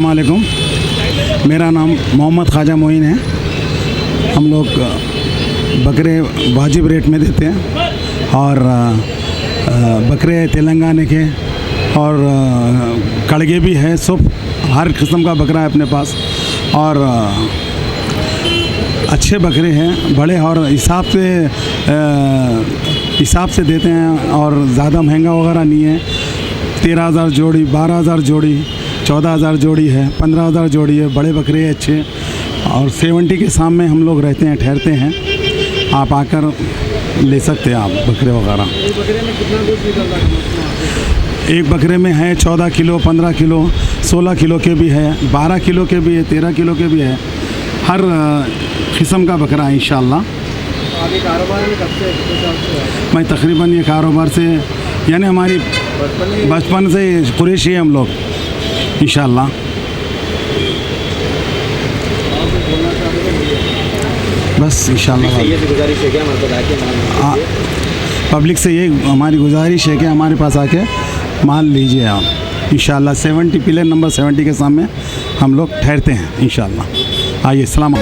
वालेकुम, मेरा नाम मोहम्मद ख्वाजा मोइन है। हम लोग बकरे वाजिब रेट में देते हैं और बकरे तेलंगाना के और कड़गे भी है, सब हर किस्म का बकरा है अपने पास। और अच्छे बकरे हैं, बड़े और हिसाब से देते हैं और ज़्यादा महंगा वगैरह नहीं है। 13,000 जोड़ी, 12,000 जोड़ी, 14,000 जोड़ी है, 15,000 जोड़ी है, बड़े बकरे अच्छे। और 70 के सामने हम लोग रहते हैं, ठहरते हैं, आप आकर ले सकते हैं आप बकरे वगैरह। एक बकरे में कितना दूध निकलता है? एक बकरे में है 14 किलो, 15 किलो, 16 किलो के भी है, 12 किलो के भी है, 13 किलो के भी है। हर किस्म का बकरा है इंशाल्लाह। आप ये कारोबार में कब से कितने साल से हैं? मैं तकरीबन ये कारोबार से यानी हमारी बचपन से कुरैशी है हम लोग इंशाल्लाह। बस इंशाल्लाह ये गुजारिश है क्या हमारे पास आके पब्लिक से ये हमारी गुजारिश है कि हमारे पास आके माल लीजिए आप इंशाल्लाह। 70 पिलर नंबर 70 के सामने हम लोग ठहरते हैं इंशाल्लाह। आइए, सलाम।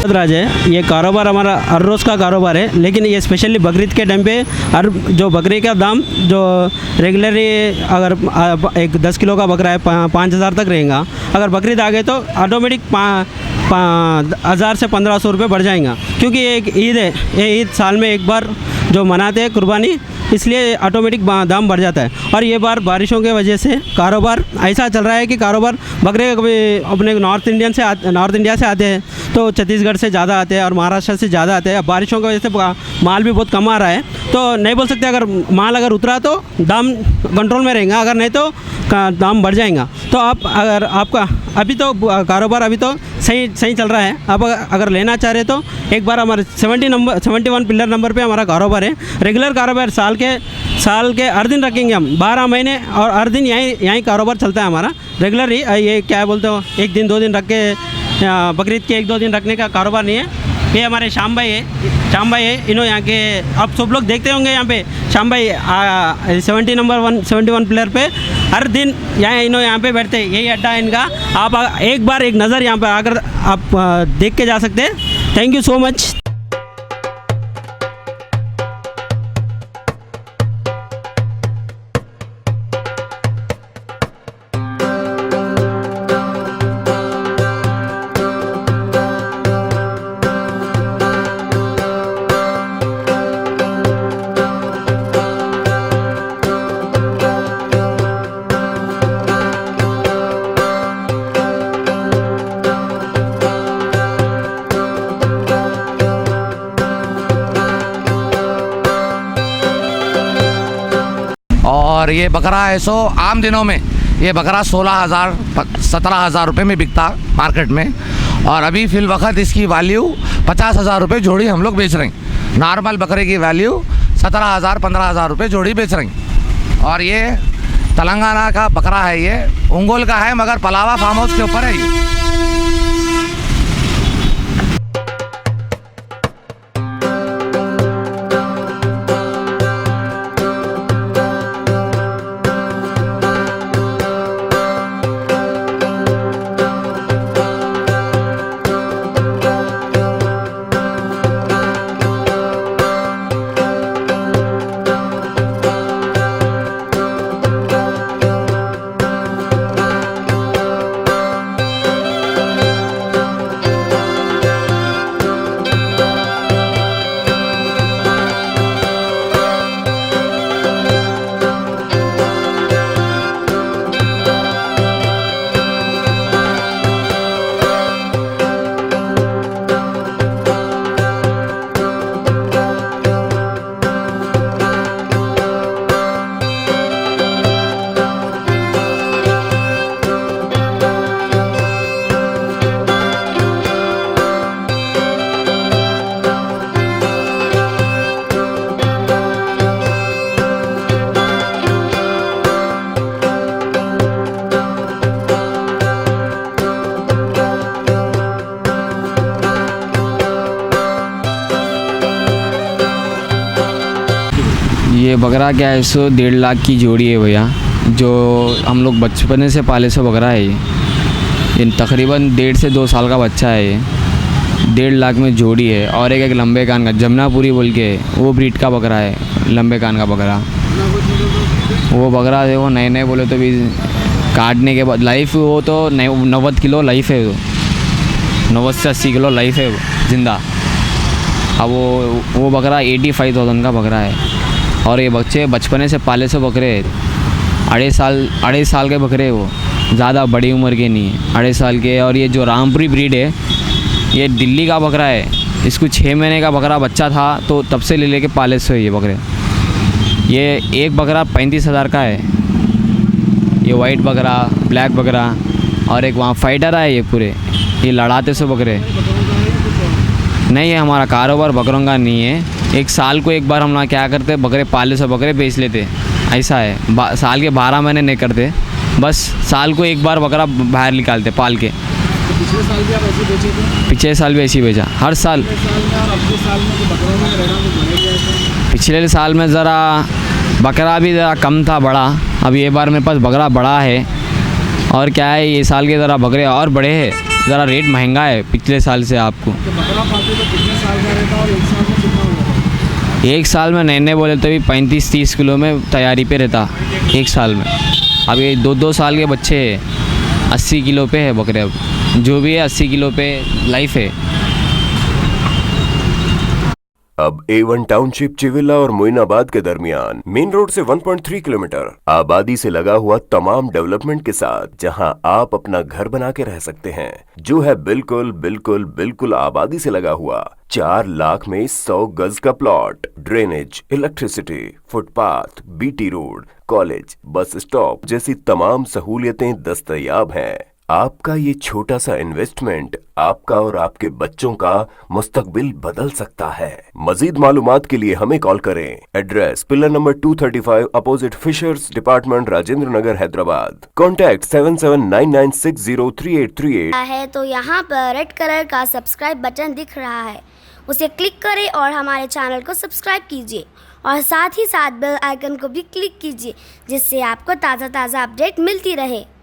राज है। ये कारोबार हमारा हर रोज़ का कारोबार है, लेकिन ये स्पेशली बकरीद के टाइम पे हर जो बकरी का दाम जो रेगुलरली अगर एक 10 किलो का बकरा है 5,000 तक रहेगा। अगर बकरीद आ गए तो ऑटोमेटिक 1,000 से 1,500 रुपये बढ़ जाएगा, क्योंकि ये एक ईद है। ये ईद साल में एक बार जो मनाते हैं कुर्बानी, इसलिए ऑटोमेटिक दाम बढ़ जाता है। और ये बार बारिशों के वजह से कारोबार ऐसा चल रहा है कि कारोबार बकरे अपने नॉर्थ इंडिया से आते हैं, तो छत्तीसगढ़ से ज़्यादा आते हैं और महाराष्ट्र से ज़्यादा आते हैं। अब बारिशों की वजह से माल भी बहुत कम आ रहा है, तो नहीं बोल सकते। अगर माल अगर उतरा तो दाम कंट्रोल में रहेगा, अगर नहीं तो दाम बढ़ जाएगा। तो अगर आपका अभी तो कारोबार अभी तो सही चल रहा है। आप अगर लेना चाह रहे तो एक बार हमारे 71 पिलर नंबर पे हमारा कारोबार है। रेगुलर कारोबार साल के हर दिन रखेंगे हम, 12 महीने, और हर दिन यहीं कारोबार चलता है हमारा रेगुलर ही। ये क्या बोलते हो, एक दिन 2 दिन रख के बकरीद के 1-2 दिन रखने का कारोबार नहीं है। ये हमारे श्याम भाई है, इन्हों यहाँ के आप सब लोग देखते होंगे। यहाँ पे श्याम भाई 71 पिलर पे हर दिन यहाँ पे बैठते हैं। यही अड्डा है इनका। आप एक बार एक नज़र यहाँ पे आकर आप देख के जा सकते हैं। Thank you so much. और ये बकरा है सो आम दिनों में ये बकरा 16,000 17,000 रुपये में बिकता मार्केट में, और अभी फिल वक्त इसकी वैल्यू 50,000 रुपये जोड़ी हम लोग बेच रहे हैं। नॉर्मल बकरे की वैल्यू 17,000 15,000 रुपये जोड़ी बेच रहे हैं। और ये तेलंगाना का बकरा है, ये उंगोल का है, मगर पलावा फार्म हाउस के ऊपर है ये। बकरा क्या है, 1.5 लाख की जोड़ी है भैया, जो हम लोग बचपने से पाले से बकरा है ये तकरीबन 1.5 से 2 साल का बच्चा है ये, 1.5 लाख में जोड़ी है। और एक लंबे कान का जमुनापुरी बोल के वो ब्रीड का बकरा है, लंबे कान का बकरा। वो बकरा देखो नए नए बोले तो भी काटने के बाद लाइफ वो तो 90 किलो लाइफ है, वो 90 से 80 किलो लाइफ है ज़िंदा। अब वो बकरा 85,000 का बकरा है। और ये बच्चे बचपने से पाले से बकरे हैं, 2.5 साल के बकरे, वो ज़्यादा बड़ी उम्र के नहीं है, 2.5 साल के। और ये जो रामपुरी ब्रीड है ये दिल्ली का बकरा है, इसको 6 महीने का बकरा बच्चा था तो तब से लेके पाले से ये बकरे। ये एक बकरा 35,000 का है, ये वाइट बकरा, ब्लैक बकरा। और एक वहाँ फाइटर है ये पूरे, ये लड़ाते से बकरे। नहीं, ये हमारा कारोबार बकरों का नहीं है। एक साल को एक बार हम लोग क्या करते, बकरे पाले से बकरे बेच लेते, ऐसा है। साल के 12 महीने नहीं करते, बस साल को एक बार बकरा बाहर निकालते पाल के। पिछले साल भी आप ऐसे बेचे थे? पिछले साल भी ऐसे ही बेचा, हर साल। पिछले साल में ज़रा बकरा भी ज़रा कम था, बड़ा। अब ये बार मेरे पास बकरा बड़ा है। और क्या है, ये साल के ज़रा बकरे और बड़े हैं, ज़रा रेट महंगा है पिछले साल से आपको। बकरा पालते तो कितने साल का रहता और एक साल में कितना होगा? एक साल में नए बोले तो भी 35-30 किलो में तैयारी पे रहता एक साल में। अब ये 2-2 साल के बच्चे हैं, 80 किलो पे है बकरे। अब जो भी है 80 किलो पे लाइफ है। अब A1 टाउनशिप चिविला और मोइनाबाद के दरमियान मेन रोड से 1.3 किलोमीटर आबादी से लगा हुआ तमाम डेवलपमेंट के साथ जहां आप अपना घर बना के रह सकते हैं, जो है बिल्कुल बिल्कुल बिल्कुल आबादी से लगा हुआ। 4 लाख में 100 गज का plot, drainage, electricity, footpath, BT road, college, bus stop जैसी तमाम सहूलियतें दस्तयाब हैं। आपका ये छोटा सा इन्वेस्टमेंट आपका और आपके बच्चों का मुस्तकबिल बदल सकता है। मजीद मालूमात के लिए हमें कॉल करें। Address pillar number 235 opposite fishers department, Rajendra Nagar, Hyderabad. Contact 7799603838 है तो यहाँ पर रेड कलर का सब्सक्राइब बटन दिख रहा है, उसे क्लिक करें और हमारे चैनल को सब्सक्राइब कीजिए और साथ ही साथ बेल आइकन को भी क्लिक कीजिए, जिससे आपको ताज़ा अपडेट मिलती रहे।